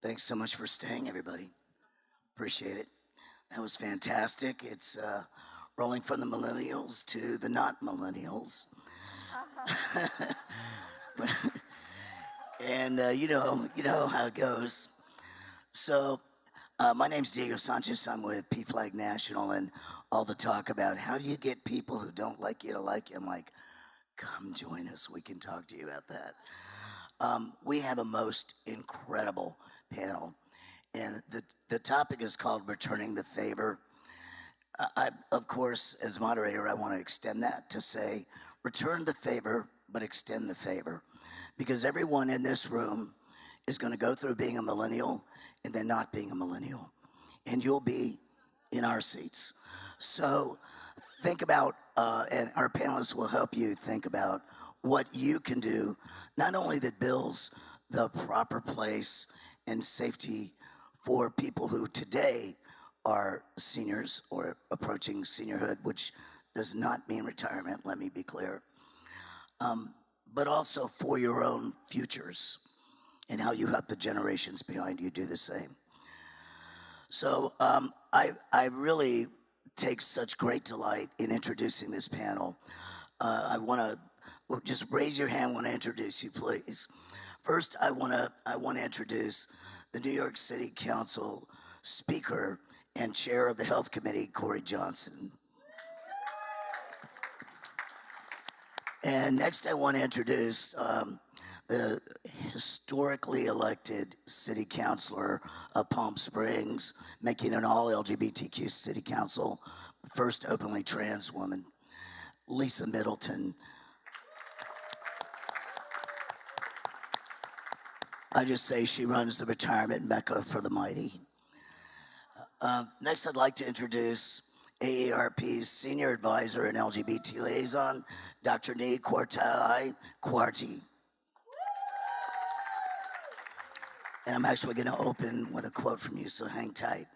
Thanks so much for staying, everybody. Appreciate it. That was fantastic. It's rolling from the millennials to the not millennials. And you know how it goes. So my name's Diego Sanchez. I'm with PFLAG National, and all the talk about how do you get people who don't like you to like you. I'm like, come join us. We can talk to you about that. We have a most incredible panel, and the topic is called Returning the Favor. Of course, as moderator, I want to extend that to say, return the favor, but extend the favor. Because everyone in this room is going to go through being a millennial and then not being a millennial. And you'll be in our seats. So think about, and our panelists will help you think about what you can do, not only that builds the proper place and safety for people who today are seniors or approaching seniorhood, which does not mean retirement, let me be clear, but also for your own futures and how you help the generations behind you do the same. So I really take such great delight in introducing this panel. I want to just raise your hand when I introduce you, please. First, I want to introduce the New York City Council Speaker and Chair of the Health Committee, Corey Johnson. And next, I want to introduce the historically elected city councilor of Palm Springs, making an all LGBTQ city council, the first openly trans woman, Lisa Middleton. I just say she runs the retirement mecca for the mighty. Next, I'd like to introduce AARP's Senior Advisor and LGBT Liaison, Dr. Nii-Quartelai, Quartey. And I'm actually going to open with a quote from you, so hang tight.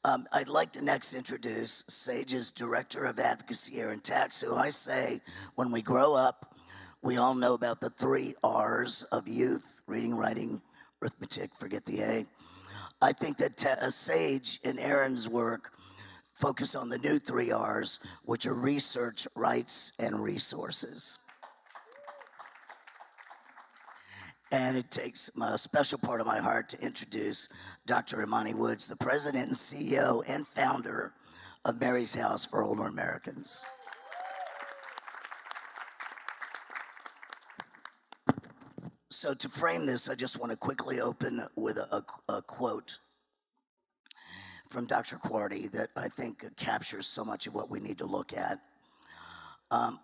I'd like to next introduce SAGE's Director of Advocacy, Aaron Tax, who I say, when we grow up, we all know about the 3 R's of youth: reading, writing, arithmetic, forget the A. I think that SAGE and Aaron's work focus on the new 3 R's, which are research, rights, and resources. And it takes a special part of my heart to introduce Dr. Imani Woods, the President and CEO and founder of Mary's House for Older Americans. So to frame this, I just want to quickly open with a quote from Dr. Quartey that I think captures so much of what we need to look at.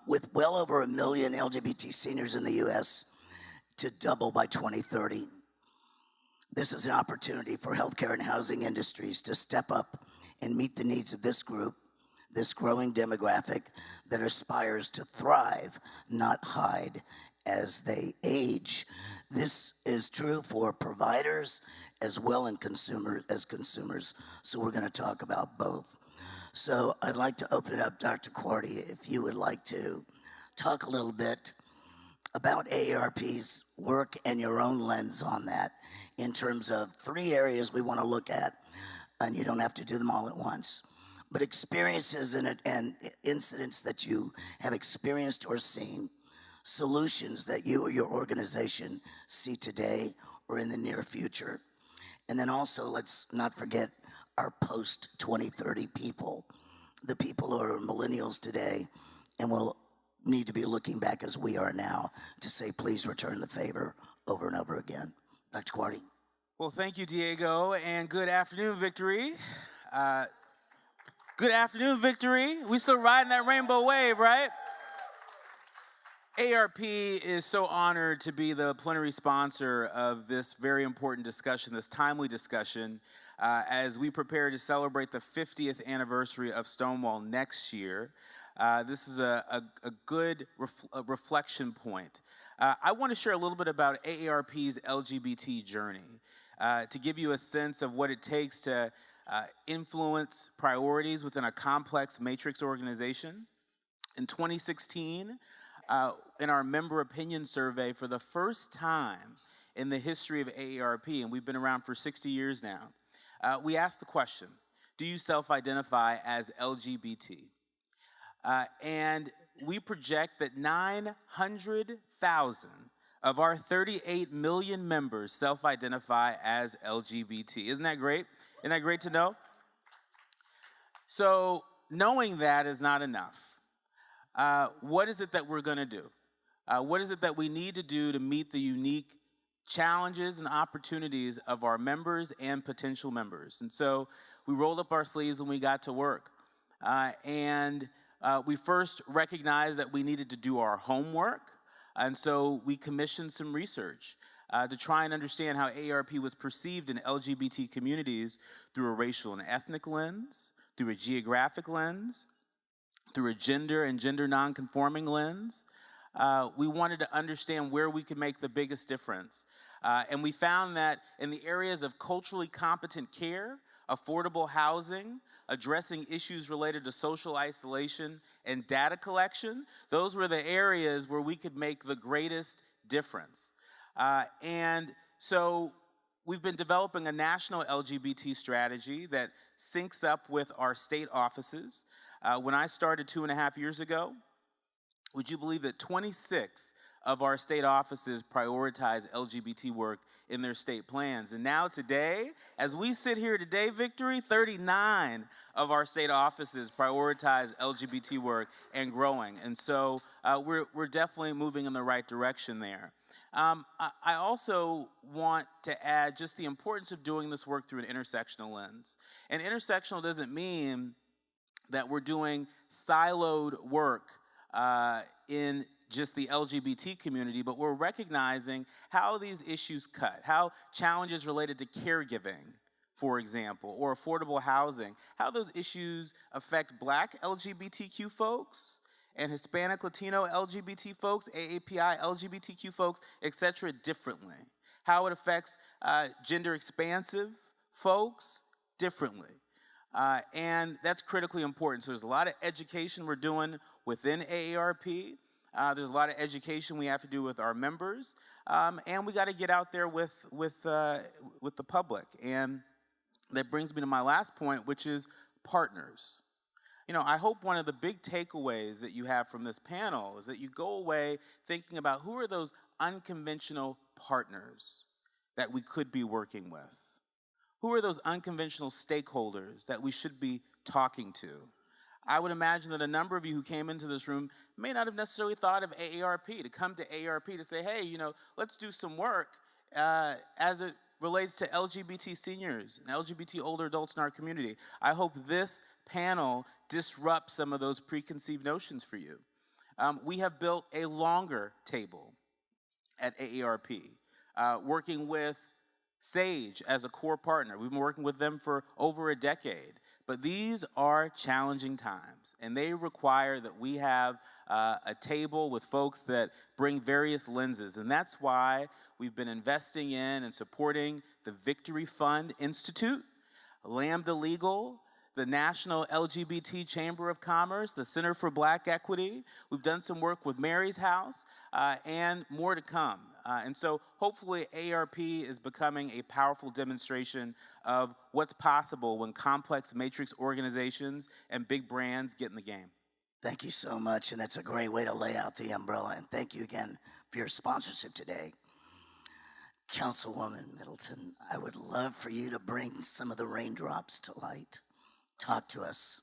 With well over 1 million LGBT seniors in the U.S. to double by 2030, this is an opportunity for healthcare and housing industries to step up and meet the needs of this group, this growing demographic that aspires to thrive, not hide, as they age. This is true for providers as well as consumers. So we're going to talk about both. So I'd like to open it up, Dr. Quartey, if you would like to talk a little bit about AARP's work and your own lens on that in terms of 3 areas we want to look at, and you don't have to do them all at once, but experiences and incidents that you have experienced or seen, solutions that you or your organization see today or in the near future. And then also, let's not forget our post-2030 people, the people who are millennials today, and will need to be looking back as we are now to say, please return the favor over and over again. Dr. Quartey. Well, thank you, Diego, and good afternoon, Victory. Good afternoon, Victory. We still riding that rainbow wave, right? AARP is so honored to be the plenary sponsor of this very important discussion, this timely discussion, as we prepare to celebrate the 50th anniversary of Stonewall next year. This is a good reflection point. I want to share a little bit about AARP's LGBT journey to give you a sense of what it takes to influence priorities within a complex matrix organization. In 2016, in our member opinion survey, for the first time in the history of AARP, and we've been around for 60 years now. We asked the question, do you self-identify as LGBT? And we project that 900,000 of our 38 million members self-identify as LGBT. Isn't that great? Isn't that great to know? So knowing that is not enough. What is it that we're going to do? What is it that we need to do to meet the unique challenges and opportunities of our members and potential members? And so we rolled up our sleeves and we got to work. We first recognized that we needed to do our homework. And so we commissioned some research to try and understand how AARP was perceived in LGBT communities through a racial and ethnic lens, through a geographic lens, through a gender and gender non-conforming lens. We wanted to understand where we could make the biggest difference. And we found that in the areas of culturally competent care, affordable housing, addressing issues related to social isolation and data collection, those were the areas where we could make the greatest difference. And so we've been developing a national LGBT strategy that syncs up with our state offices. When I started 2.5 years ago, would you believe that 26 of our state offices prioritize LGBT work in their state plans? And now today, as we sit here today, Victory, 39 of our state offices prioritize LGBT work and growing. And so we're definitely moving in the right direction there. I also want to add just the importance of doing this work through an intersectional lens. And intersectional doesn't mean that we're doing siloed work in just the LGBT community, but we're recognizing how these issues cut, how challenges related to caregiving, for example, or affordable housing, how those issues affect Black LGBTQ folks and Hispanic Latino LGBT folks, AAPI LGBTQ folks, et cetera, differently. How it affects gender expansive folks differently. And that's critically important. So there's a lot of education we're doing within AARP. There's a lot of education we have to do with our members, and we got to get out there with the public. And that brings me to my last point, which is partners. You know, I hope one of the big takeaways that you have from this panel is that you go away thinking about who are those unconventional partners that we could be working with. Who are those unconventional stakeholders that we should be talking to? I would imagine that a number of you who came into this room may not have necessarily thought of AARP, to come to AARP to say, hey, you know, let's do some work as it relates to LGBT seniors and LGBT older adults in our community. I hope this panel disrupts some of those preconceived notions for you. We have built a longer table at AARP, working with SAGE as a core partner. We've been working with them for over a decade. But these are challenging times, and they require that we have a table with folks that bring various lenses. And that's why we've been investing in and supporting the Victory Fund Institute, Lambda Legal, the National LGBT Chamber of Commerce, the Center for Black Equity. We've done some work with Mary's House, and more to come. And so hopefully AARP is becoming a powerful demonstration of what's possible when complex matrix organizations and big brands get in the game. Thank you so much, and that's a great way to lay out the umbrella. And thank you again for your sponsorship today. Councilwoman Middleton, I would love for you to bring some of the raindrops to light. Talk to us.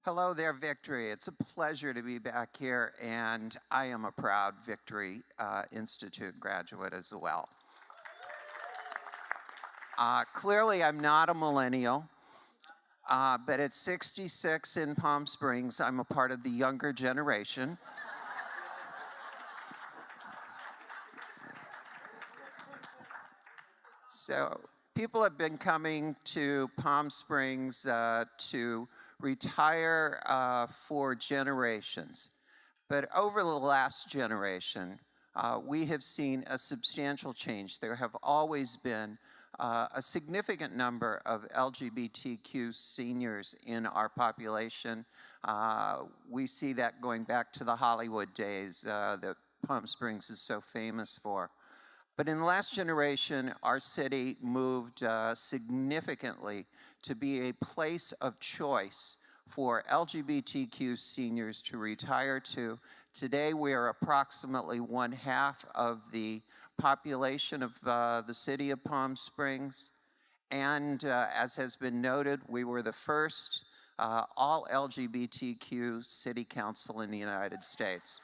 Hello there, Victory. It's a pleasure to be back here, and I am a proud Victory Institute graduate as well. Clearly, I'm not a millennial, but at 66 in Palm Springs, I'm a part of the younger generation. So people have been coming to Palm Springs to retire for generations. But over the last generation, we have seen a substantial change. There have always been a significant number of LGBTQ seniors in our population. We see that going back to the Hollywood days that Palm Springs is so famous for. But in the last generation, our city moved significantly to be a place of choice for LGBTQ seniors to retire to. Today, we are approximately 1/2 of the population of the city of Palm Springs. And as has been noted, we were the first all LGBTQ city council in the United States.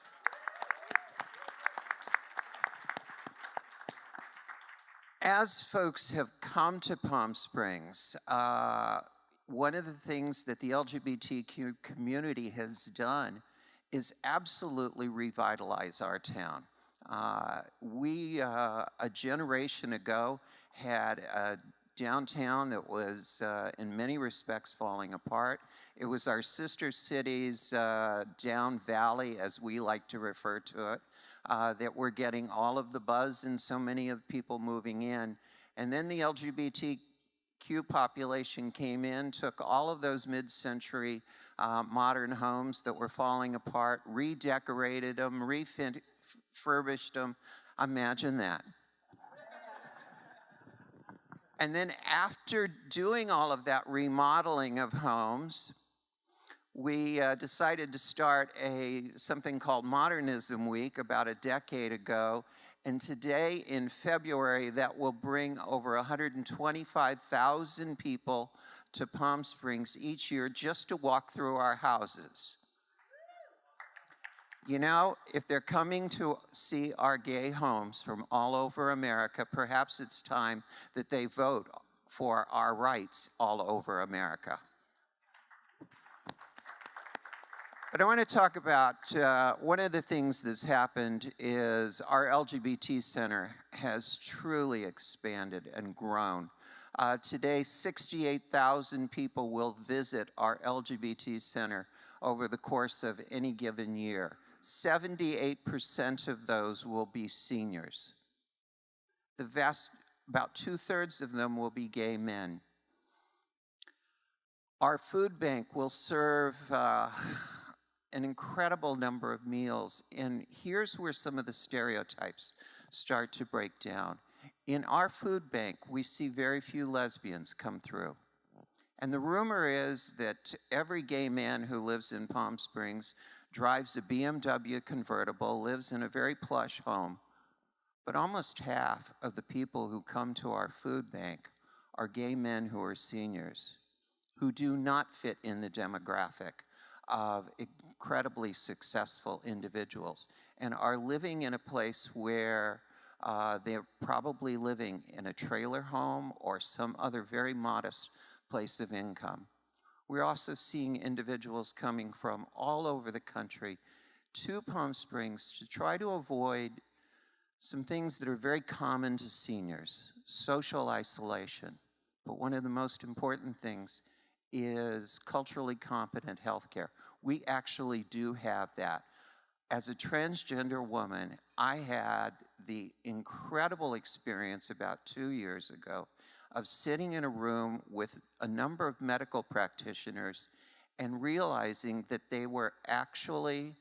As folks have come to Palm Springs, one of the things that the LGBTQ community has done is absolutely revitalize our town. We, a generation ago, had a downtown that was in many respects falling apart. It was our sister cities down valley, as we like to refer to it, that were getting all of the buzz and so many of people moving in. And then the LGBTQ population came in, took all of those mid-century modern homes that were falling apart, redecorated them, refurbished them. Imagine that. And then after doing all of that remodeling of homes, we decided to start something called Modernism Week about a decade ago. And today in February, that will bring over 125,000 people to Palm Springs each year just to walk through our houses. You know, if they're coming to see our gay homes from all over America, perhaps it's time that they vote for our rights all over America. But I want to talk about one of the things that's happened is our LGBT Center has truly expanded and grown. Today, 68,000 people will visit our LGBT Center over the course of any given year. 78% of those will be seniors. About 2/3 of them will be gay men. Our food bank will serve an incredible number of meals, and here's where some of the stereotypes start to break down. In our food bank, we see very few lesbians come through. And the rumor is that every gay man who lives in Palm Springs drives a BMW convertible, lives in a very plush home, but almost half of the people who come to our food bank are gay men who are seniors, who do not fit in the demographic of incredibly successful individuals and are living in a place where they're probably living in a trailer home or some other very modest place of income. We're also seeing individuals coming from all over the country to Palm Springs to try to avoid some things that are very common to seniors, social isolation. But one of the most important things is culturally competent health care. We actually do have that. As a transgender woman, I had the incredible experience about 2 years ago of sitting in a room with a number of medical practitioners and realizing that they were actually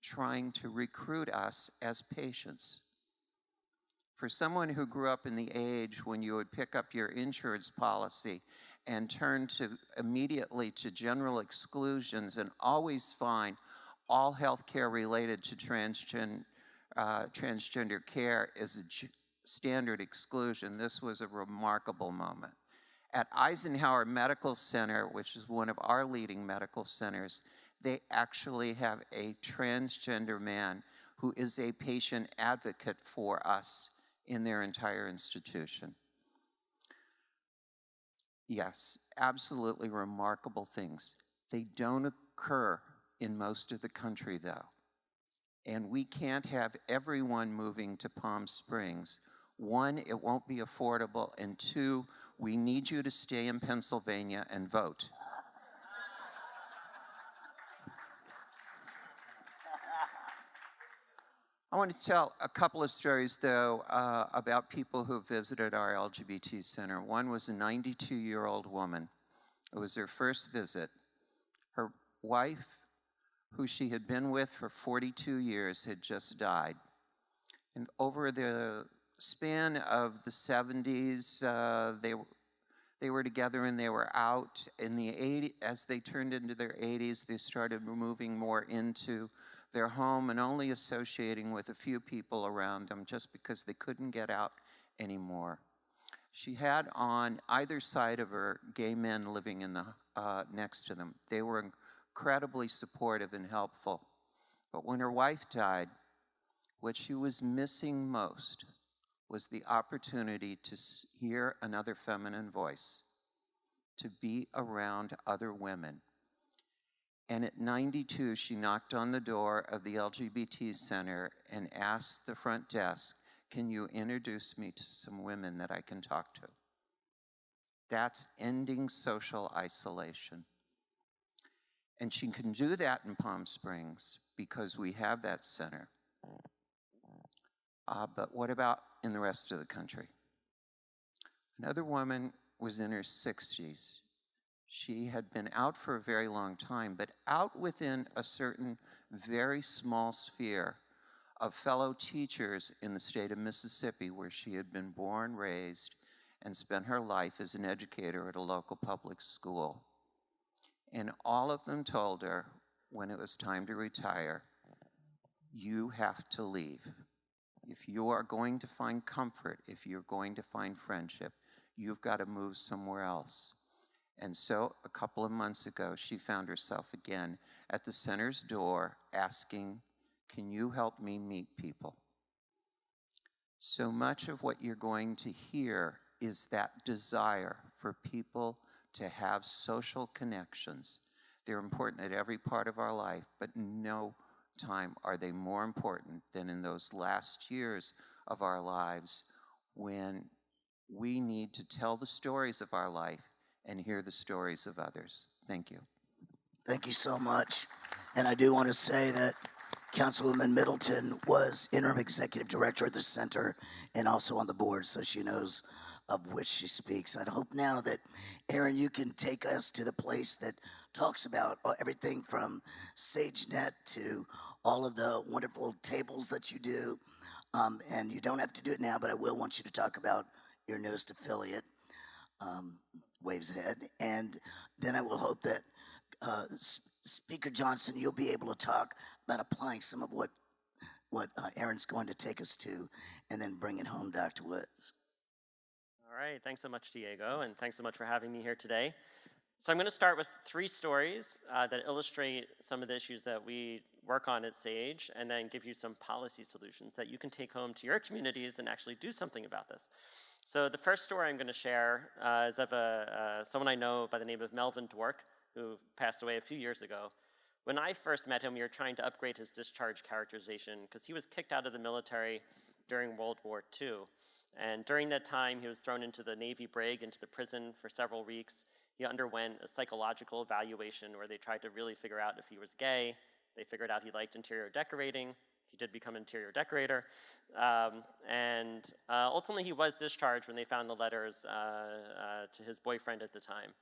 trying to recruit us as patients. For someone who grew up in the age when you would pick up your insurance policy and turn immediately to general exclusions and always find all health care related to transgender care is a standard exclusion, this was a remarkable moment. At Eisenhower Medical Center, which is one of our leading medical centers, they actually have a transgender man who is a patient advocate for us in their entire institution. Yes, absolutely remarkable things. They don't occur in most of the country, though. And we can't have everyone moving to Palm Springs. One, it won't be affordable, and two, we need you to stay in Pennsylvania and vote. I want to tell a couple of stories, though, about people who visited our LGBT center. One was a 92-year-old woman. It was her first visit. Her wife, who she had been with for 42 years, had just died. And over the span of the 70s, they were together and they were out. In the 80s, as they turned into their 80s, they started moving more into their home and only associating with a few people around them just because they couldn't get out anymore. She had on either side of her gay men living in the next to them. They were incredibly supportive and helpful. But when her wife died, what she was missing most was the opportunity to hear another feminine voice, to be around other women. And at 92, she knocked on the door of the LGBT Center and asked the front desk, "Can you introduce me to some women that I can talk to?" That's ending social isolation. And she can do that in Palm Springs because we have that center. But what about in the rest of the country? Another woman was in her 60s. She had been out for a very long time, but out within a certain very small sphere of fellow teachers in the state of Mississippi, where she had been born, raised, and spent her life as an educator at a local public school. And all of them told her when it was time to retire, "You have to leave. If you are going to find comfort, if you're going to find friendship, you've got to move somewhere else." And so a couple of months ago, she found herself again at the center's door asking, "Can you help me meet people?" So much of what you're going to hear is that desire for people to have social connections. They're important at every part of our life, but no time are they more important than in those last years of our lives when we need to tell the stories of our life and hear the stories of others. Thank you. Thank you so much. And I do want to say that Councilwoman Middleton was interim executive director at the center and also on the board, so she knows of which she speaks. I hope now that, Aaron, you can take us to the place that talks about everything from SageNet to all of the wonderful tables that you do. And you don't have to do it now, but I will want you to talk about your newest affiliate, Waves Ahead. And then I will hope that Speaker Johnson, you'll be able to talk about applying some of what Aaron's going to take us to, and then bring it home, Dr. Woods. All right, thanks so much, Diego, and thanks so much for having me here today. So I'm going to start with 3 stories that illustrate some of the issues that we work on at SAGE, and then give you some policy solutions that you can take home to your communities and actually do something about this. So the first story I'm going to share is of someone I know by the name of Melvin Dwork, who passed away a few years ago. When I first met him, we were trying to upgrade his discharge characterization because he was kicked out of the military during World War II. And during that time, he was thrown into the Navy brig, into the prison for several weeks. He underwent a psychological evaluation where they tried to really figure out if he was gay. They figured out he liked interior decorating. He did become an interior decorator. Ultimately, he was discharged when they found the letters to his boyfriend at the time.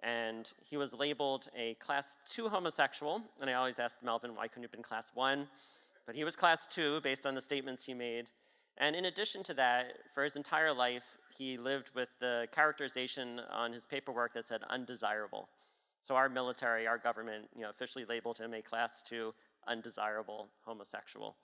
And he was labeled a class 2 homosexual. And I always asked Melvin, why couldn't he have been class 1? But he was class 2 based on the statements he made. And in addition to that, for his entire life, he lived with the characterization on his paperwork that said undesirable. So our military, our government, officially labeled him a class 2 undesirable homosexual.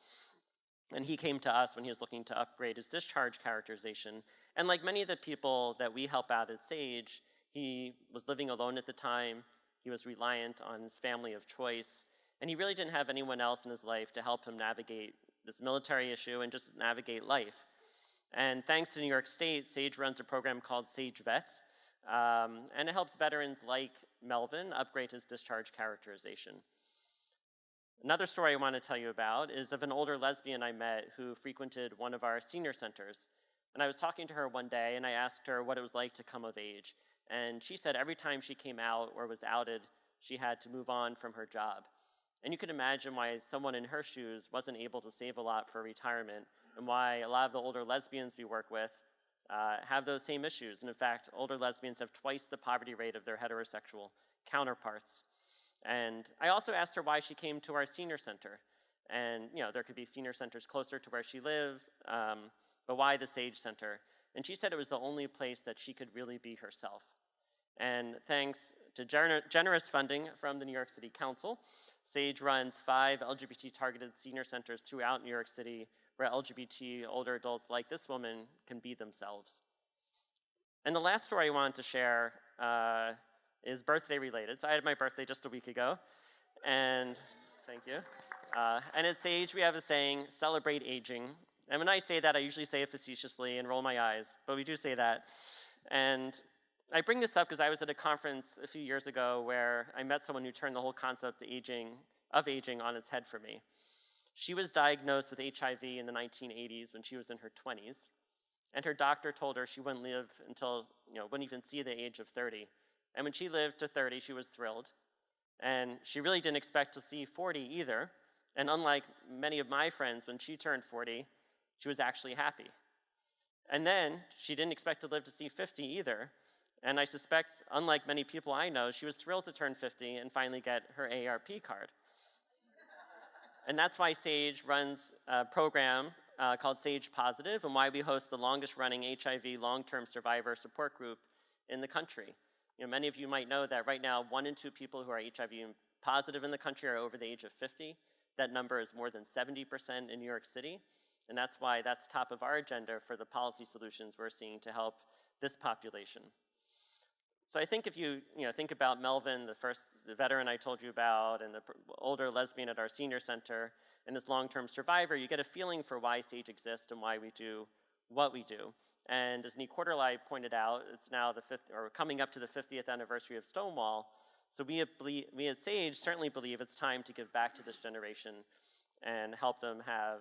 And he came to us when he was looking to upgrade his discharge characterization. And like many of the people that we help out at SAGE, he was living alone at the time. He was reliant on his family of choice. And he really didn't have anyone else in his life to help him navigate this military issue and just navigate life. And thanks to New York State, SAGE runs a program called SAGE Vets, and it helps veterans like Melvin upgrade his discharge characterization. Another story I want to tell you about is of an older lesbian I met who frequented one of our senior centers. And I was talking to her one day and I asked her what it was like to come of age. And she said every time she came out or was outed, she had to move on from her job. And you can imagine why someone in her shoes wasn't able to save a lot for retirement, and why a lot of the older lesbians we work with have those same issues. And in fact, older lesbians have twice the poverty rate of their heterosexual counterparts. And I also asked her why she came to our senior center. And there could be senior centers closer to where she lives, but why the Sage Center? And she said it was the only place that she could really be herself. And thanks to generous funding from the New York City Council, Sage runs 5 LGBT-targeted senior centers throughout New York City where LGBT older adults like this woman can be themselves. And the last story I wanted to share is birthday related. So I had my birthday just a week ago, and thank you. And at Sage, we have a saying, celebrate aging. And when I say that, I usually say it facetiously and roll my eyes, but we do say that. And I bring this up because I was at a conference a few years ago where I met someone who turned the whole concept of aging on its head for me. She was diagnosed with HIV in the 1980s when she was in her 20s, and her doctor told her she wouldn't live until, wouldn't even see the age of 30. And when she lived to 30, she was thrilled. And she really didn't expect to see 40 either. And unlike many of my friends, when she turned 40, she was actually happy. And then she didn't expect to live to see 50 either. And I suspect, unlike many people I know, she was thrilled to turn 50 and finally get her AARP card. And that's why Sage runs a program called Sage Positive, and why we host the longest running HIV long-term survivor support group in the country. Many of you might know that right now, 1 in 2 people who are HIV positive in the country are over the age of 50. That number is more than 70% in New York City. And that's why that's top of our agenda for the policy solutions we're seeing to help this population. So I think if you think about Melvin, the veteran I told you about, and the older lesbian at our senior center, and this long-term survivor, you get a feeling for why Sage exists and why we do what we do. And as Nii-Quartelai pointed out, it's now coming up to the 50th anniversary of Stonewall. So we at Sage certainly believe it's time to give back to this generation and help them have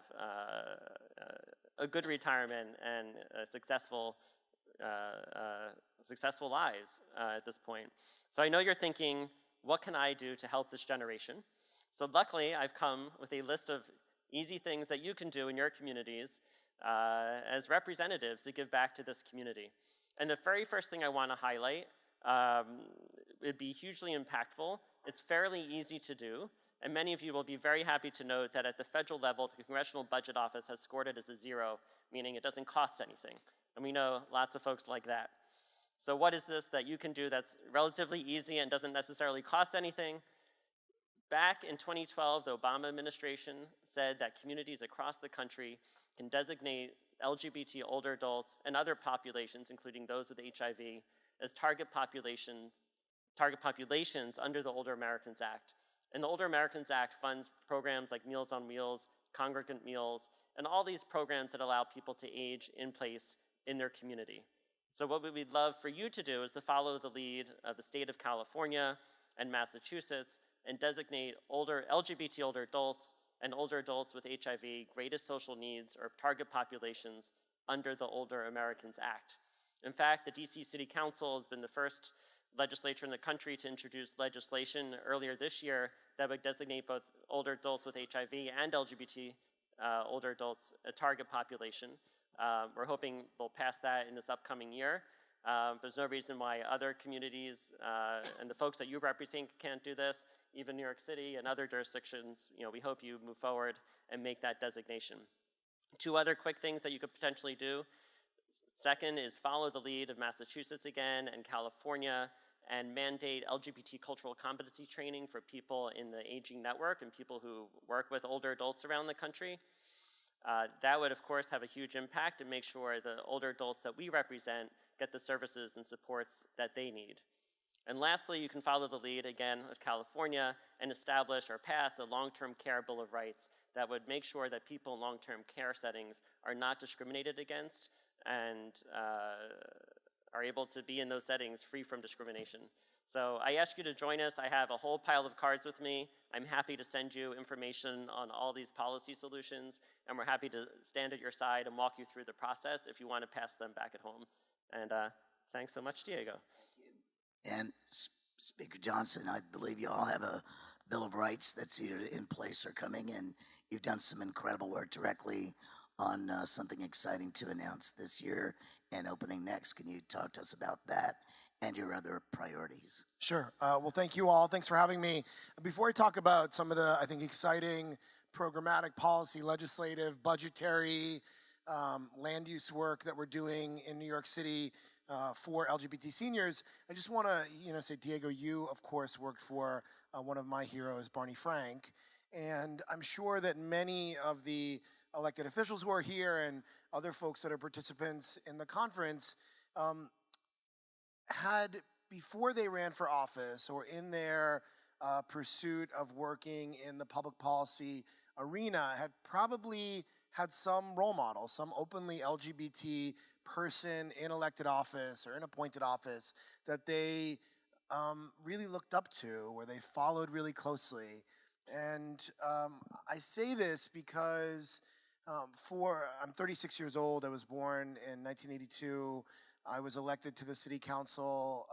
a good retirement and successful lives at this point. So I know you're thinking, what can I do to help this generation? So luckily, I've come with a list of easy things that you can do in your communities as representatives to give back to this community. And the very first thing I want to highlight, it'd be hugely impactful. It's fairly easy to do. And many of you will be very happy to note that at the federal level, the Congressional Budget Office has scored it as a 0, meaning it doesn't cost anything. And we know lots of folks like that. So what is this that you can do that's relatively easy and doesn't necessarily cost anything? Back in 2012, the Obama administration said that communities across the country can designate LGBT older adults and other populations, including those with HIV, as target populations under the Older Americans Act. And the Older Americans Act funds programs like Meals on Wheels, congregant meals, and all these programs that allow people to age in place in their community. So what we'd love for you to do is to follow the lead of the state of California and Massachusetts and designate LGBT older adults and older adults with HIV greatest social needs or target populations under the Older Americans Act. In fact, the DC City Council has been the first legislature in the country to introduce legislation earlier this year that would designate both older adults with HIV and LGBT older adults a target population. We're hoping they'll pass that in this upcoming year. There's no reason why other communities and the folks that you represent can't do this, even New York City and other jurisdictions. We hope you move forward and make that designation. 2 other quick things that you could potentially do. Second is follow the lead of Massachusetts again and California and mandate LGBT cultural competency training for people in the aging network and people who work with older adults around the country. That would, of course, have a huge impact and make sure the older adults that we represent get the services and supports that they need. And lastly, you can follow the lead, again, of California and establish or pass a long-term care bill of rights that would make sure that people in long-term care settings are not discriminated against and are able to be in those settings free from discrimination. So I ask you to join us. I have a whole pile of cards with me. I'm happy to send you information on all these policy solutions, and we're happy to stand at your side and walk you through the process if you want to pass them back at home. And thanks so much, Diego. And Speaker Johnson, I believe you all have a Bill of Rights that's either in place or coming, and you've done some incredible work directly on something exciting to announce this year and opening next. Can you talk to us about that and your other priorities? Sure. Well, thank you all. Thanks for having me. Before I talk about some of the, I think, exciting programmatic policy, legislative, budgetary land use work that we're doing in New York City for LGBT seniors. I just want to, say, Diego, you, of course, worked for one of my heroes, Barney Frank. And I'm sure that many of the elected officials who are here and other folks that are participants in the conference had, before they ran for office or in their pursuit of working in the public policy arena, had probably had some role model, some openly LGBT person in elected office or in appointed office that they really looked up to, where they followed really closely. And I say this because I'm 36 years old. I was born in 1982. I was elected to the city council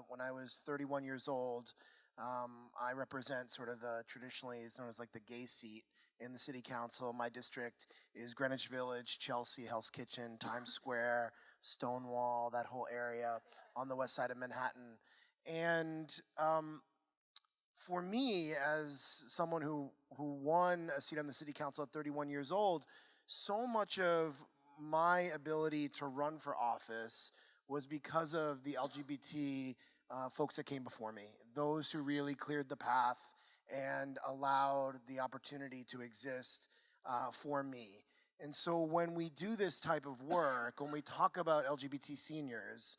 when I was 31 years old. I represent sort of the traditionally is known as like the gay seat in the city council. My district is Greenwich Village, Chelsea, Hell's Kitchen, Times Square, Stonewall, that whole area on the west side of Manhattan. And for me, as someone who won a seat on the city council at 31 years old, so much of my ability to run for office was because of the LGBT folks that came before me, those who really cleared the path and allowed the opportunity to exist for me. And so when we do this type of work, when we talk about LGBT seniors,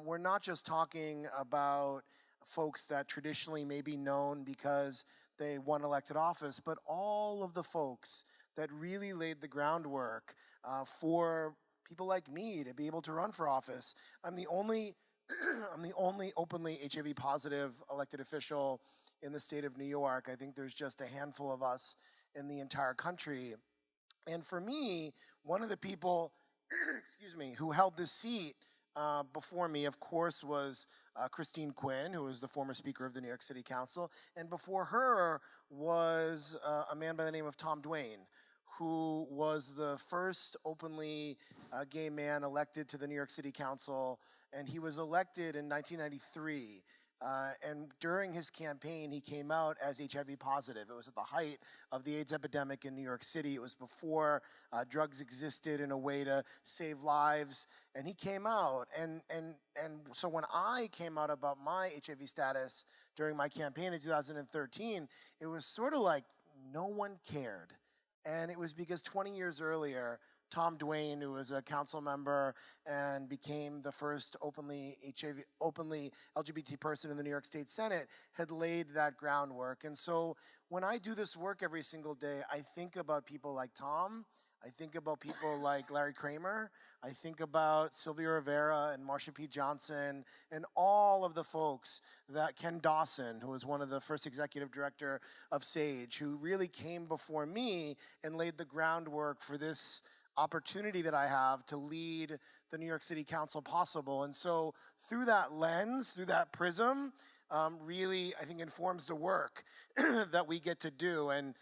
we're not just talking about folks that traditionally may be known because they won elected office, but all of the folks that really laid the groundwork for people like me to be able to run for office. I'm the only openly HIV positive elected official in the state of New York. I think there's just a handful of us in the entire country. And for me, one of the people, excuse me, who held this seat before me, of course, was Christine Quinn, who was the former Speaker of the New York City Council. And before her was a man by the name of Tom Dwayne, who was the first openly gay man elected to the New York City Council. And he was elected in 1993. And during his campaign, he came out as HIV positive. It was at the height of the AIDS epidemic in New York City. It was before drugs existed in a way to save lives. And he came out. And so when I came out about my HIV status during my campaign in 2013, it was sort of like no one cared. And it was because 20 years earlier, Tom Dwayne, who was a council member and became the first openly LGBT person in the New York State Senate, had laid that groundwork. And so when I do this work every single day, I think about people like Tom. I think about people like Larry Kramer. I think about Sylvia Rivera and Marsha P. Johnson and all of the folks that Ken Dawson, who was one of the first executive director of SAGE, who really came before me and laid the groundwork for this opportunity that I have to lead the New York City Council possible. And so through that lens, through that prism, really, I think, informs the work that we get to do. And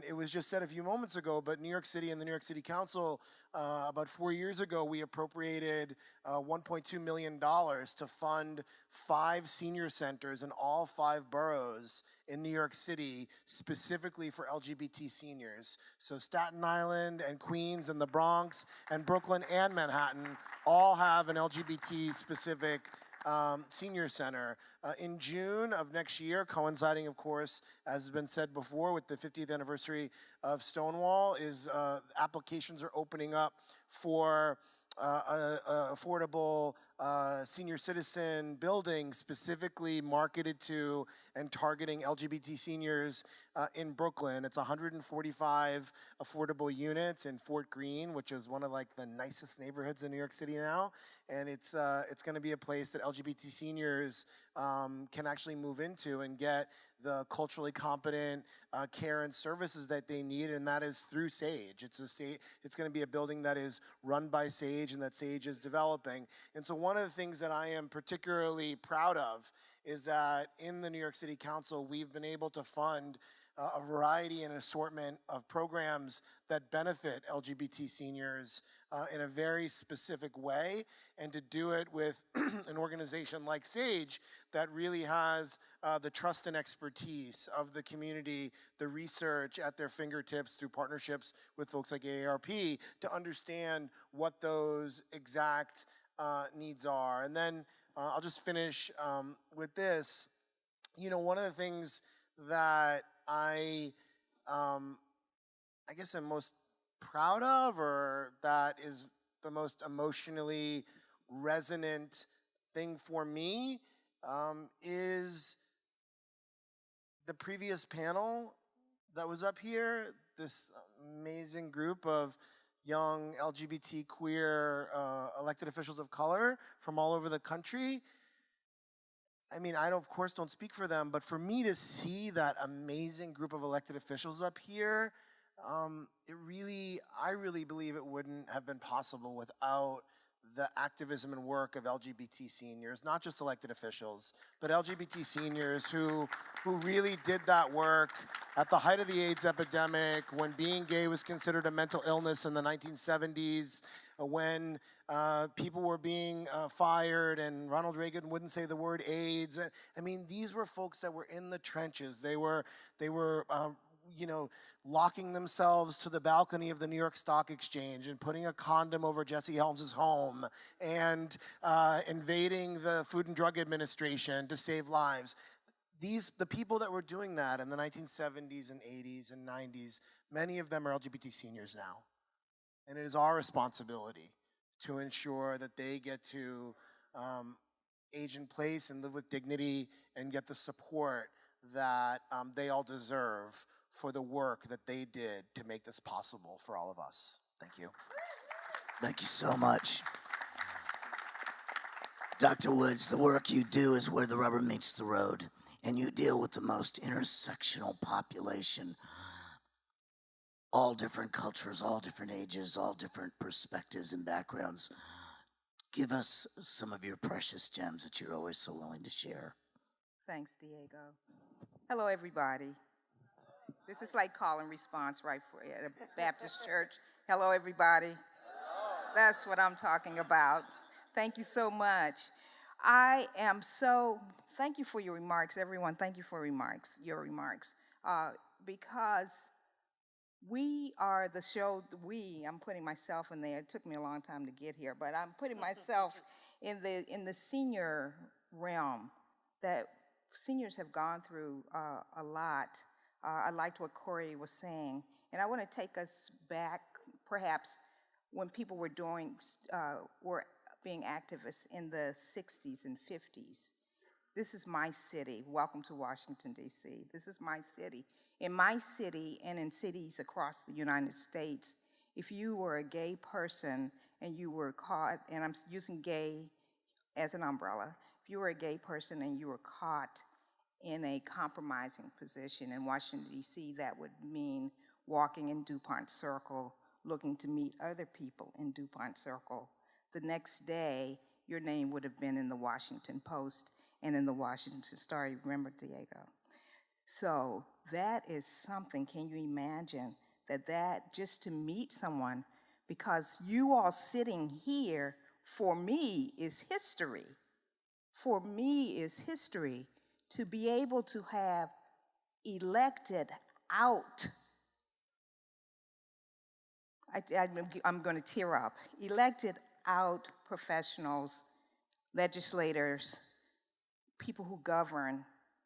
it was just said a few moments ago, but New York City and the New York City Council, about 4 years ago, we appropriated $1.2 million to fund 5 senior centers in all 5 boroughs in New York City, specifically for LGBT seniors. So Staten Island and Queens and the Bronx and Brooklyn and Manhattan all have an LGBT-specific senior center. In June of next year, coinciding, of course, as has been said before, with the 50th anniversary of Stonewall, is applications are opening up for affordable senior citizen building specifically marketed to and targeting LGBT seniors in Brooklyn. It's 145 affordable units in Fort Greene, which is one of like the nicest neighborhoods in New York City now. And it's going to be a place that LGBT seniors can actually move into and get the culturally competent care and services that they need, and that is through SAGE. It's going to be a building that is run by SAGE and that SAGE is developing. And so one of the things that I am particularly proud of is that in the New York City Council, we've been able to fund a variety and assortment of programs that benefit LGBT seniors in a very specific way, and to do it with an organization like SAGE that really has the trust and expertise of the community, the research at their fingertips through partnerships with folks like AARP to understand what those exact needs are. And then I'll just finish with this. You know, one of the things that I guess I'm most proud of, or that is the most emotionally resonant thing for me, is the previous panel that was up here, this amazing group of young LGBT queer elected officials of color from all over the country. I mean, I of course don't speak for them, but for me to see that amazing group of elected officials up here, I really believe it wouldn't have been possible without the activism and work of LGBT seniors, not just elected officials, but LGBT seniors who really did that work at the height of the AIDS epidemic, when being gay was considered a mental illness in the 1970s, when people were being fired and Ronald Reagan wouldn't say the word AIDS. I mean, these were folks that were in the trenches. They were locking themselves to the balcony of the New York Stock Exchange and putting a condom over Jesse Helms' home and invading the Food and Drug Administration to save lives. The people that were doing that in the 1970s and 80s and 90s, many of them are LGBT seniors now. And it is our responsibility to ensure that they get to age in place and live with dignity and get the support that they all deserve for the work that they did to make this possible for all of us. Thank you. Thank you so much. Dr. Woods, the work you do is where the rubber meets the road, and you deal with the most intersectional population, all different cultures, all different ages, all different perspectives and backgrounds. Give us some of your precious gems that you're always so willing to share. Thanks, Diego. Hello, everybody. This is like call and response, right, at a Baptist church. Hello, everybody. That's what I'm talking about. Thank you so much. Thank you for your remarks, everyone. Thank you for your remarks. Because we are the show, I'm putting myself in there. It took me a long time to get here, but I'm putting myself in the senior realm, that seniors have gone through a lot. I liked what Corey was saying, and I want to take us back, perhaps, when people were being activists in the 60s and 50s. This is my city. Welcome to Washington, D.C. This is my city. In my city and in cities across the United States, if you were a gay person and you were caught, and I'm using gay as an umbrella, if you were a gay person and you were caught in a compromising position in Washington, D.C., that would mean walking in DuPont Circle, looking to meet other people in DuPont Circle. The next day, your name would have been in the Washington Post and in the Washington Star. You remember, Diego? So that is something. Can you imagine that just to meet someone, because you all sitting here, for me, is history. For me is history. To be able to have elected out, I'm going to tear up, elected out professionals, legislators, people who govern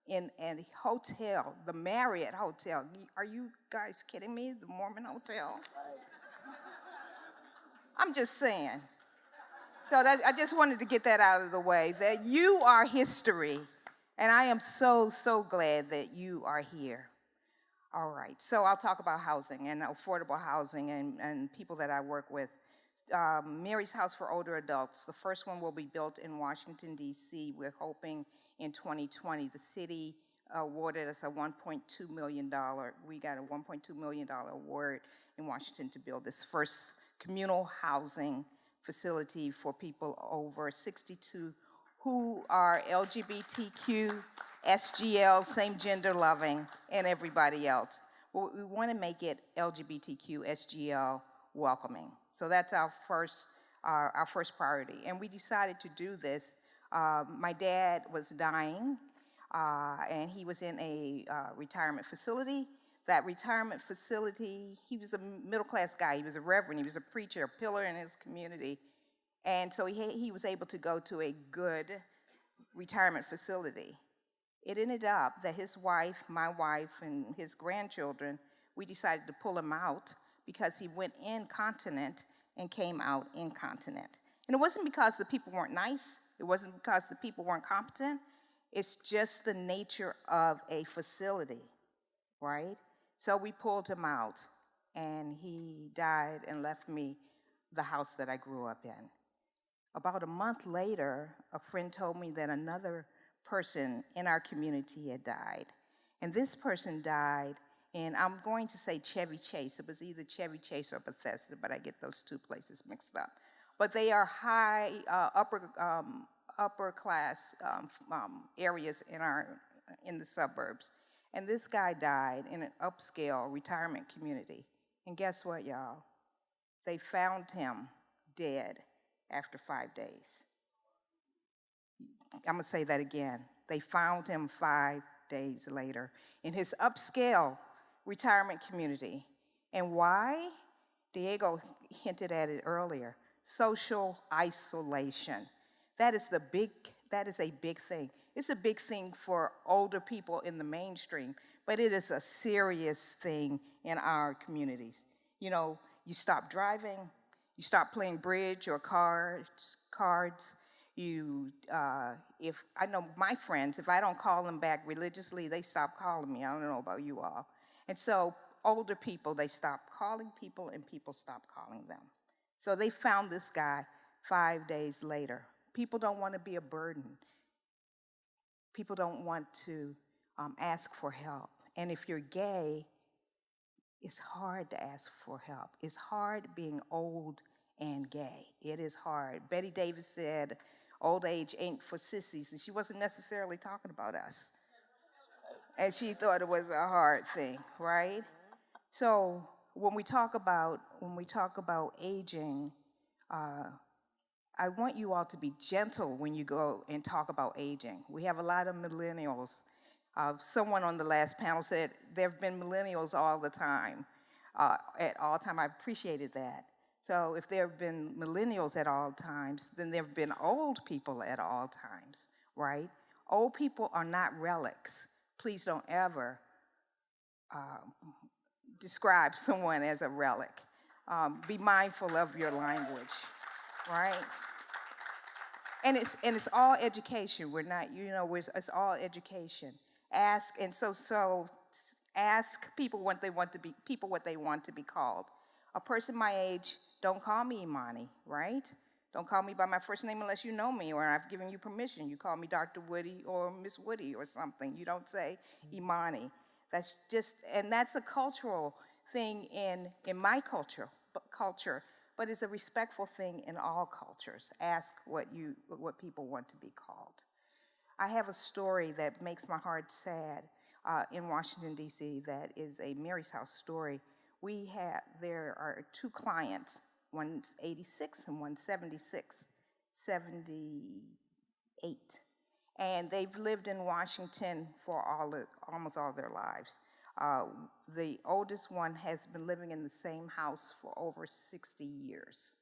in a hotel, the Marriott Hotel. Are you guys kidding me? The Mormon Hotel? I'm just saying. So I just wanted to get that out of the way, that you are history. And I am so, so glad that you are here. All right, so I'll talk about housing and affordable housing and people that I work with. Mary's House for Older Adults, the first one will be built in Washington, D.C. We're hoping in 2020. The city awarded us a $1.2 million, we got a $1.2 million award in Washington to build this first communal housing facility for people over 62 who are LGBTQ SGL, same gender loving, and everybody else. Well, we want to make it LGBTQ, SGL welcoming. So that's our first priority. And we decided to do this. My dad was dying, and he was in a retirement facility. That retirement facility, he was a middle-class guy. He was a reverend. He was a preacher, a pillar in his community. And so he was able to go to a good retirement facility. It ended up that his wife, my wife, and his grandchildren, we decided to pull him out because he went incontinent and came out incontinent. And it wasn't because the people weren't nice. It wasn't because the people weren't competent. It's just the nature of a facility, right? So we pulled him out, and he died and left me the house that I grew up in. About a month later, a friend told me that another person in our community had died. And this person died in, I'm going to say Chevy Chase. It was either Chevy Chase or Bethesda, but I get those two places mixed up. But they are high, upper class areas in the suburbs. And this guy died in an upscale retirement community. And guess what, y'all? They found him dead after 5 days. I'm gonna say that again. They found him 5 days later in his upscale retirement community. And why? Diego hinted at it earlier. Social isolation. That is a big thing. It's a big thing for older people in the mainstream, but it is a serious thing in our communities. You know, you stop driving, you stop playing bridge or cards. If I know my friends, if I don't call them back religiously, they stop calling me. I don't know about you all. And so older people, they stop calling people and people stop calling them. So they found this guy 5 days later. People don't want to be a burden. People don't want to ask for help. And if you're gay, it's hard to ask for help. It's hard being old and gay. It is hard. Betty Davis said, old age ain't for sissies, and she wasn't necessarily talking about us. And she thought it was a hard thing, right? So when we talk about aging, I want you all to be gentle when you go and talk about aging. We have a lot of millennials. Someone on the last panel said there have been millennials all the time, at all time. I appreciated that. So if there have been millennials at all times, then there have been old people at all times, right? Old people are not relics. Please don't ever describe someone as a relic. Be mindful of your language, right? And it's all education. We're not, it's all education. Ask people what they want to be called. A person my age, don't call me Imani, right? Don't call me by my first name unless you know me or I've given you permission. You call me Dr. Woody or Miss Woody or something. You don't say Imani. That's a cultural thing in my culture, but it's a respectful thing in all cultures. Ask what people want to be called. I have a story that makes my heart sad in Washington, D.C. that is a Mary's House story. There are two clients, one's 86 and one's 78. And they've lived in Washington for almost all their lives. The oldest one has been living in the same house for over 60 years.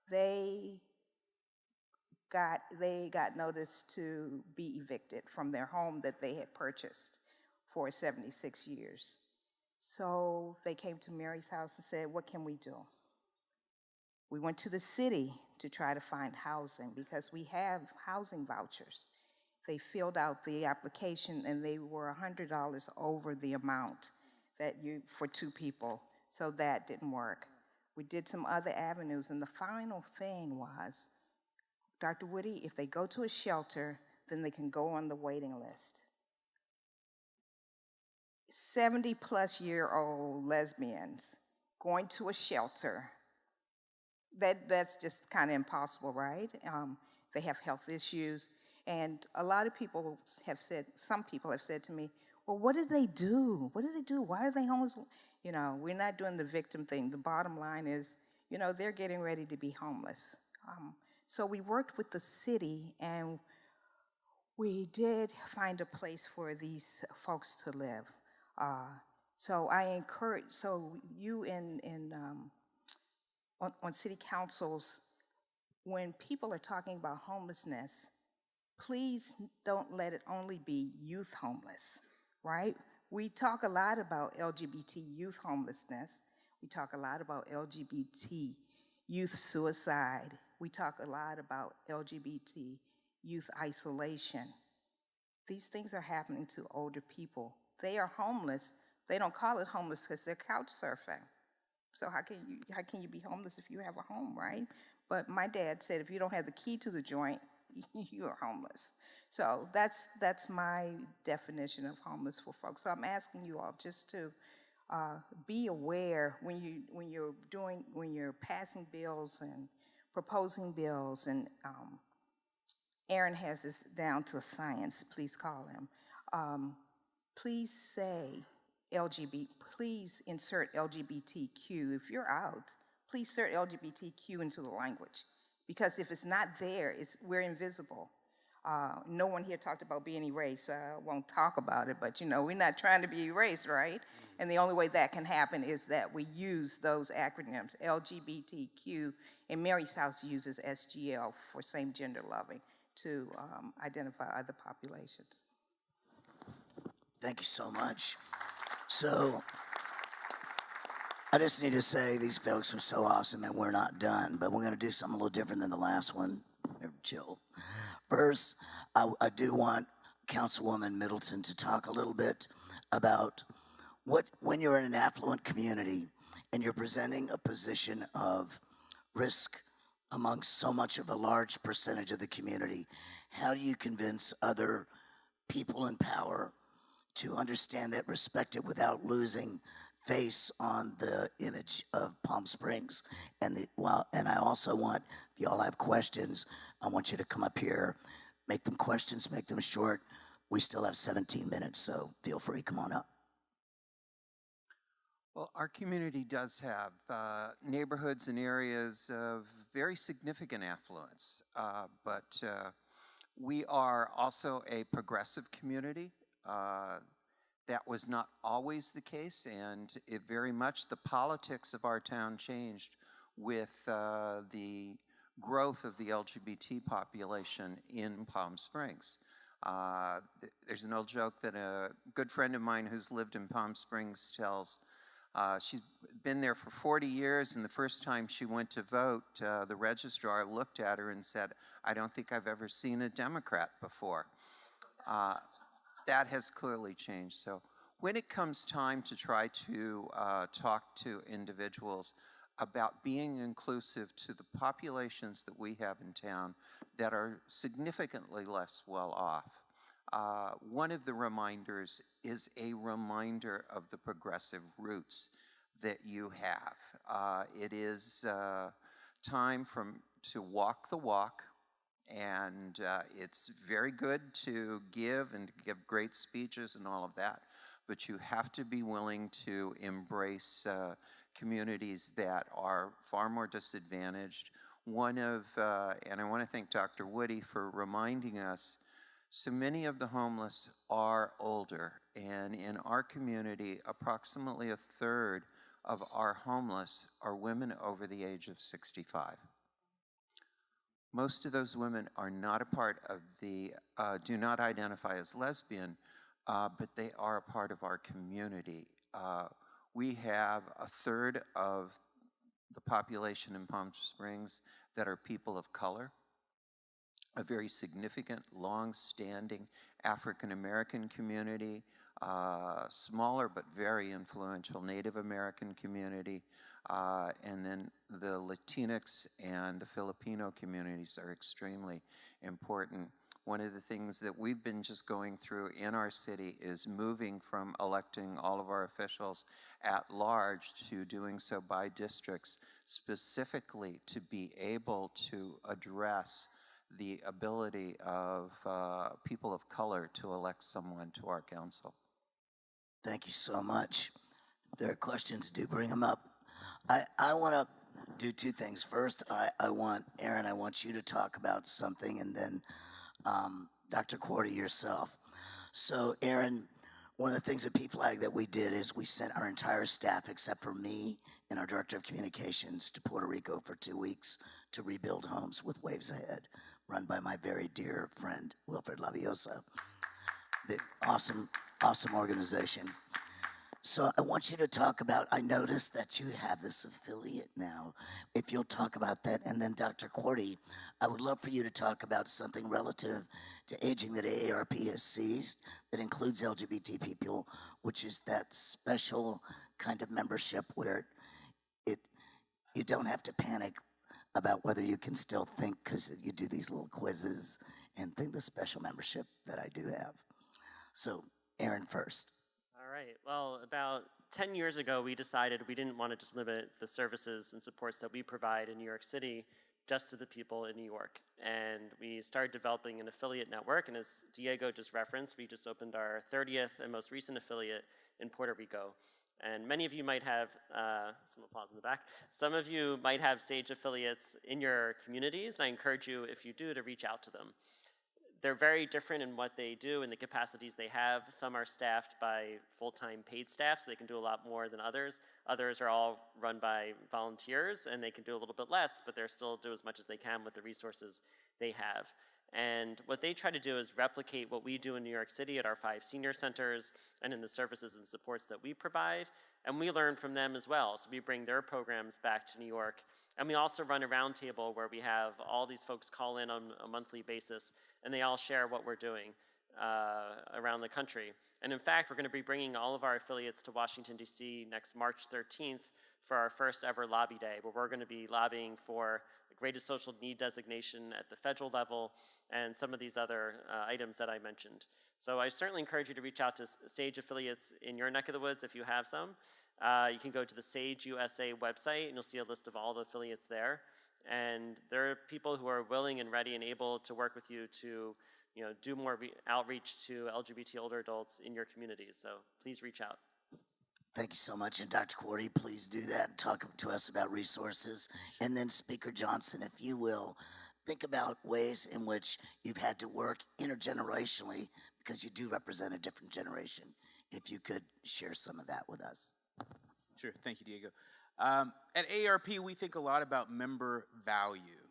They got notice to be evicted from their home that they had purchased for 76 years. So they came to Mary's House and said, what can we do? We went to the city to try to find housing because we have housing vouchers. They filled out the application and they were $100 over the amount for two people, so that didn't work. We did some other avenues, and the final thing was, Dr. Woody, if they go to a shelter, then they can go on the waiting list. 70-plus-year-old lesbians going to a shelter, that's just kind of impossible, right? They have health issues. And a lot of people have said, some people have said to me, well, what did they do? What did they do? Why are they homeless? You know, we're not doing the victim thing. The bottom line is, you know, they're getting ready to be homeless. So we worked with the city, and we did find a place for these folks to live. So I encourage, so you on city councils, when people are talking about homelessness, please don't let it only be youth homeless, right? We talk a lot about LGBT youth homelessness. We talk a lot about LGBT youth suicide. We talk a lot about LGBT youth isolation. These things are happening to older people. They are homeless. They don't call it homeless because they're couch surfing. So how can you be homeless if you have a home, right? But my dad said if you don't have the key to the joint, you are homeless. So that's my definition of homeless for folks. So I'm asking you all just to be aware when you're passing bills and proposing bills, and Aaron has this down to a science. Please call him. Please say please insert LGBTQ. If you're out, please insert LGBTQ into the language, because if it's not there, we're invisible. No one here talked about being erased, so I won't talk about it, but you know, we're not trying to be erased, right? And the only way that can happen is that we use those acronyms, LGBTQ, and Mary's House uses SGL for same gender loving to identify other populations. Thank you so much. So I just need to say these folks are so awesome, and we're not done, but we're going to do something a little different than the last one. Chill. First, I do want Councilwoman Middleton to talk a little bit about when you're in an affluent community and you're presenting a position of risk amongst so much of a large percentage of the community, how do you convince other people in power to understand that, respect it without losing face on the image of Palm Springs? And I also want, if y'all have questions, I want you to come up here, make them questions, make them short. We still have 17 minutes, so feel free, come on up. Well, our community does have neighborhoods and areas of very significant affluence, but we are also a progressive community. That was not always the case, and it very much, the politics of our town changed with the growth of the LGBT population in Palm Springs. There's an old joke that a good friend of mine who's lived in Palm Springs tells. She's been there for 40 years, and the first time she went to vote, the registrar looked at her and said, "I don't think I've ever seen a Democrat before." That has clearly changed. So when it comes time to try to talk to individuals about being inclusive to the populations that we have in town that are significantly less well off, one of the reminders is a reminder of the progressive roots that you have. It is time to walk the walk. And it's very good to give and to give great speeches and all of that, but you have to be willing to embrace communities that are far more disadvantaged. And I want to thank Dr. Woody for reminding us, so many of the homeless are older, and in our community, approximately a third of our homeless are women over the age of 65. Most of those women are not a part of do not identify as lesbian, but they are a part of our community. We have a third of the population in Palm Springs that are people of color, a very significant, long-standing African American community, smaller but very influential Native American community, and then the Latinx and the Filipino communities are extremely important. One of the things that we've been just going through in our city is moving from electing all of our officials at large to doing so by districts, specifically to be able to address the ability of people of color to elect someone to our council. Thank you so much. If there are questions, do bring them up. I want to do two things. First, I want, Aaron, I want you to talk about something, and then Dr. Quartey, yourself. So, Aaron, one of the things at PFLAG that we did is we sent our entire staff, except for me and our director of communications, to Puerto Rico for 2 weeks to rebuild homes with Waves Ahead, run by my very dear friend, Wilfred Labiosa. The awesome organization. So I want you to talk about, I noticed that you have this affiliate now. If you'll talk about that, and then Dr. Quartey, I would love for you to talk about something relative to aging that AARP has seized that includes LGBT people, which is that special kind of membership where you don't have to panic about whether you can still think, because you do these little quizzes and think the special membership that I do have. So Aaron first. All right. Well, about 10 years ago, we decided we didn't want to just limit the services and supports that we provide in New York City just to the people in New York. And we started developing an affiliate network. And as Diego just referenced, we just opened our 30th and most recent affiliate in Puerto Rico. And many of you might have, some applause in the back, some of you might have SAGE affiliates in your communities. And I encourage you, if you do, to reach out to them. They're very different in what they do and the capacities they have. Some are staffed by full-time paid staff, so they can do a lot more than others. Others are all run by volunteers, and they can do a little bit less, but they're still do as much as they can with the resources they have. And what they try to do is replicate what we do in New York City at our 5 senior centers and in the services and supports that we provide. And we learn from them as well. So we bring their programs back to New York. And we also run a roundtable where we have all these folks call in on a monthly basis, and they all share what we're doing around the country. And in fact, we're going to be bringing all of our affiliates to Washington, D.C. next March 13th for our first ever lobby day, where we're going to be lobbying for the greatest social need designation at the federal level and some of these other items that I mentioned. So I certainly encourage you to reach out to SAGE affiliates in your neck of the woods if you have some. You can go to the SAGE USA website, and you'll see a list of all the affiliates there. And there are people who are willing and ready and able to work with you to do more outreach to LGBT older adults in your communities. So please reach out. Thank you so much. And Dr. Quartey, please do that and talk to us about resources. And then Speaker Johnson, if you will, think about ways in which you've had to work intergenerationally, because you do represent a different generation. If you could share some of that with us. Sure, thank you, Diego. At AARP, we think a lot about member value.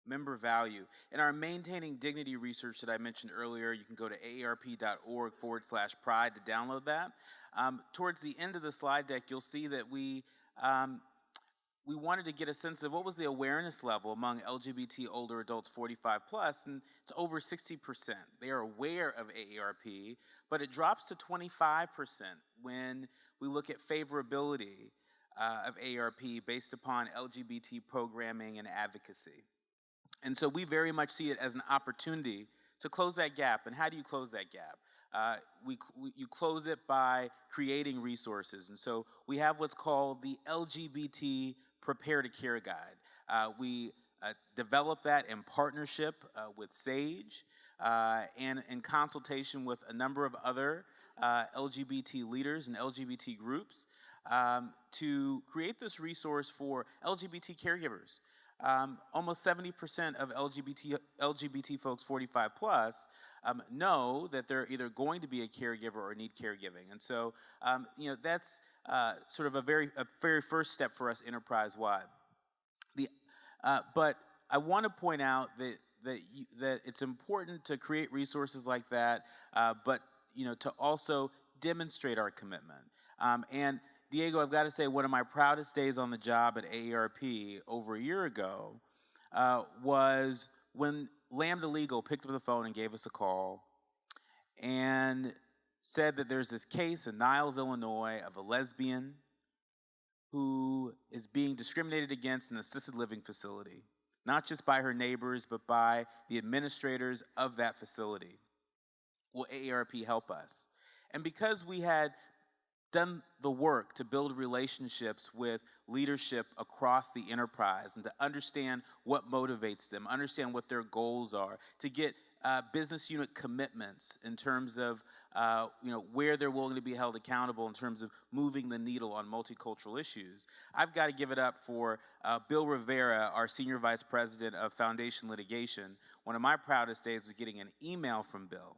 Member value. In our Maintaining Dignity research that I mentioned earlier, you can go to aarp.org/pride to download that. Towards the end of the slide deck, you'll see that we wanted to get a sense of what was the awareness level among LGBT older adults 45 plus, and it's over 60%. They are aware of AARP, but it drops to 25% when we look at favorability of AARP based upon LGBT programming and advocacy. And so we very much see it as an opportunity to close that gap. And how do you close that gap? You close it by creating resources. And so we have what's called the LGBT Prepare to Care Guide. We developed that in partnership with SAGE and in consultation with a number of other LGBT leaders and LGBT groups to create this resource for LGBT caregivers. Almost 70% of LGBT folks 45 plus know that they're either going to be a caregiver or need caregiving. And so, that's sort of a very first step for us enterprise-wide. But I want to point out that it's important to create resources like that, but to also demonstrate our commitment. And Diego, I've got to say, one of my proudest days on the job at AARP over a year ago was when Lambda Legal picked up the phone and gave us a call and said that there's this case in Niles, Illinois of a lesbian who is being discriminated against in an assisted living facility, not just by her neighbors, but by the administrators of that facility. Will AARP help us? And because we had done the work to build relationships with leadership across the enterprise and to understand what motivates them, understand what their goals are, to get business unit commitments in terms of where they're willing to be held accountable in terms of moving the needle on multicultural issues. I've got to give it up for Bill Rivera, our Senior Vice President of Foundation Litigation. One of my proudest days was getting an email from Bill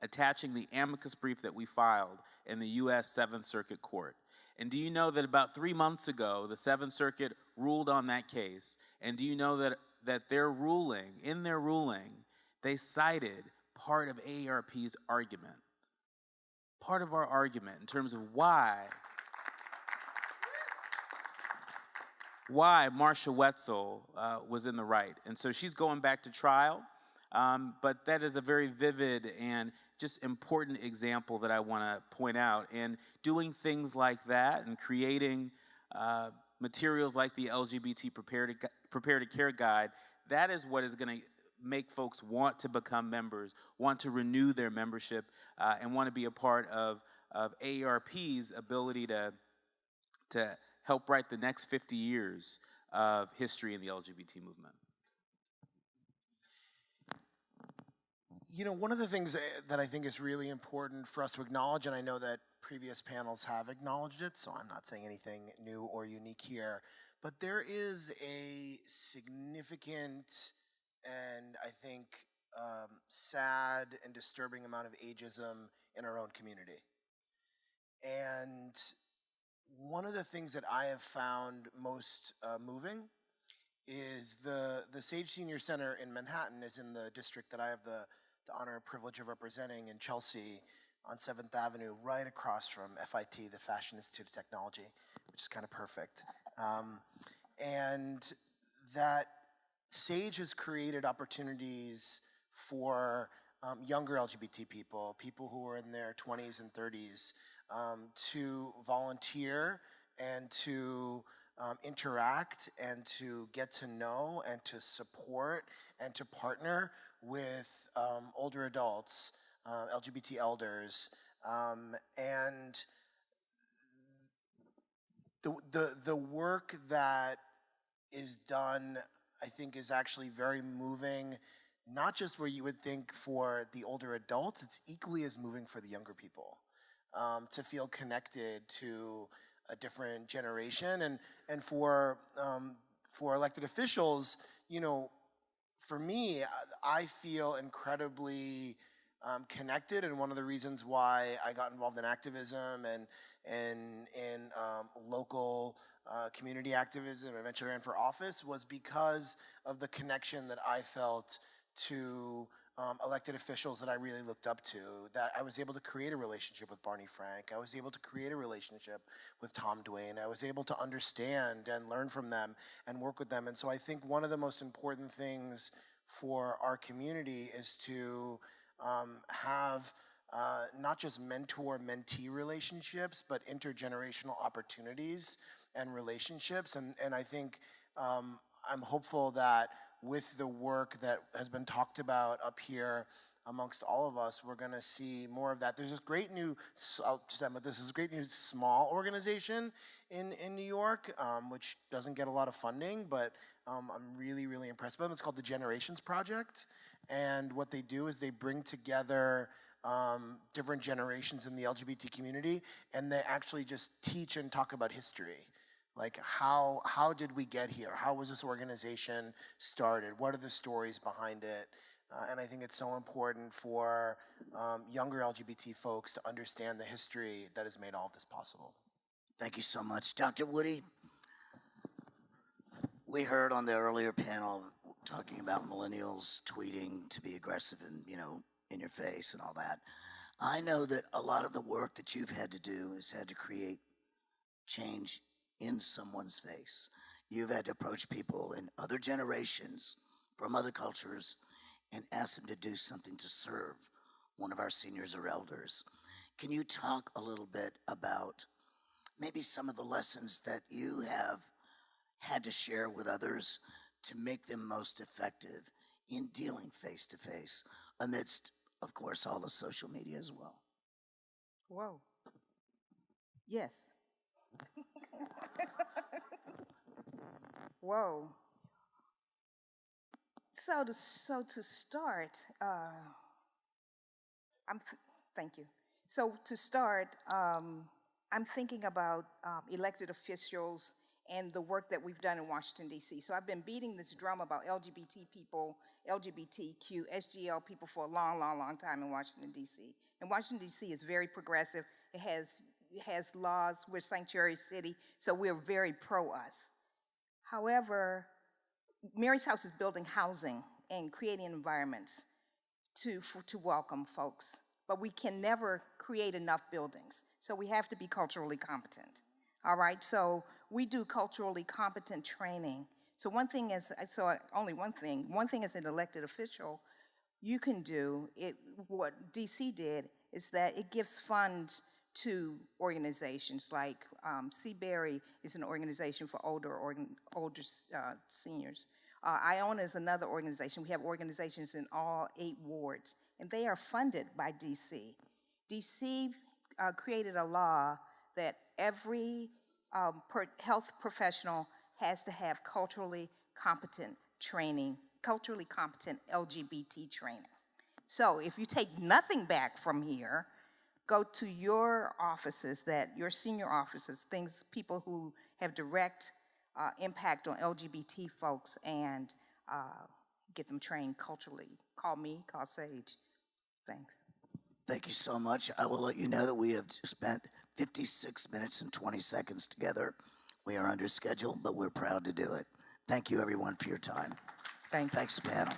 attaching the amicus brief that we filed in the U.S. Seventh Circuit Court. And do you know that about 3 months ago, the Seventh Circuit ruled on that case? And do you know that their ruling, in their ruling, they cited part of AARP's argument, part of our argument in terms of why Marcia Wetzel was in the right. And so she's going back to trial, but that is a very vivid and just important example that I want to point out. And doing things like that and creating materials like the LGBT Prepare to Care Guide, that is what is going to make folks want to become members, want to renew their membership, and want to be a part of AARP's ability to help write the next 50 years of history in the LGBT movement. You know, one of the things that I think is really important for us to acknowledge, and I know that previous panels have acknowledged it, so I'm not saying anything new or unique here, but there is a significant and I think sad and disturbing amount of ageism in our own community. And one of the things that I have found most moving is the Sage Senior Center in Manhattan is in the district that I have the honor and privilege of representing in Chelsea on 7th Avenue, right across from FIT, the Fashion Institute of Technology, which is kind of perfect. And that Sage has created opportunities for younger LGBT people, people who are in their 20s and 30s, to volunteer and to interact and to get to know and to support and to partner with older adults, LGBT elders, and the work that is done, I think, is actually very moving, not just where you would think for the older adults, it's equally as moving for the younger people, to feel connected to a different generation. And for elected officials, you know, for me, I feel incredibly connected, and one of the reasons why I got involved in activism and in local community activism and eventually ran for office was because of the connection that I felt to elected officials that I really looked up to, that I was able to create a relationship with Barney Frank. I was able to create a relationship with Tom Duane. I was able to understand and learn from them and work with them. And so I think one of the most important things for our community is to have not just mentor-mentee relationships, but intergenerational opportunities and relationships. And I think I'm hopeful that with the work that has been talked about up here amongst all of us, we're going to see more of that. There's this great new, I'll just end with this, great new small organization in New York, which doesn't get a lot of funding, but I'm really, really impressed by them. It's called the Generations Project. And what they do is they bring together different generations in the LGBT community, and they actually just teach and talk about history. Like how did we get here? How was this organization started? What are the stories behind it? And I think it's so important for younger LGBT folks to understand the history that has made all of this possible. Thank you so much. Dr. Woody, we heard on the earlier panel talking about millennials tweeting to be aggressive and, you know, in your face and all that. I know that a lot of the work that you've had to do has had to create change in someone's face. You've had to approach people in other generations from other cultures and ask them to do something to serve one of our seniors or elders. Can you talk a little bit about maybe some of the lessons that you have had to share with others to make them most effective in dealing face to face amidst, of course, all the social media as well? Whoa. Yes. Whoa. So to start, thank you. So to start, I'm thinking about elected officials and the work that we've done in Washington, D.C. So I've been beating this drum about LGBT people, LGBTQ, SGL people for a long, long, long time in Washington, D.C. And Washington, D.C. is very progressive. It has laws. We're a sanctuary city, so we're very pro-us. However, Mary's House is building housing and creating environments to welcome folks, but we can never create enough buildings, so we have to be culturally competent. All right, so we do culturally competent training. So one thing is, only one thing as an elected official, you can do, what DC did is that it gives funds to organizations like Seabury is an organization for older seniors. Iona is another organization. We have organizations in all 8 wards, and they are funded by DC. DC created a law that every health professional has to have culturally competent training, culturally competent LGBT training. So if you take nothing back from here, go to your offices, your senior offices, people who have direct impact on LGBT folks, and get them trained culturally. Call me, call Sage. Thanks. Thank you so much. I will let you know that we have spent 56 minutes and 20 seconds together. We are under schedule, but we're proud to do it. Thank you, everyone, for your time. Thank you. Thanks, panel.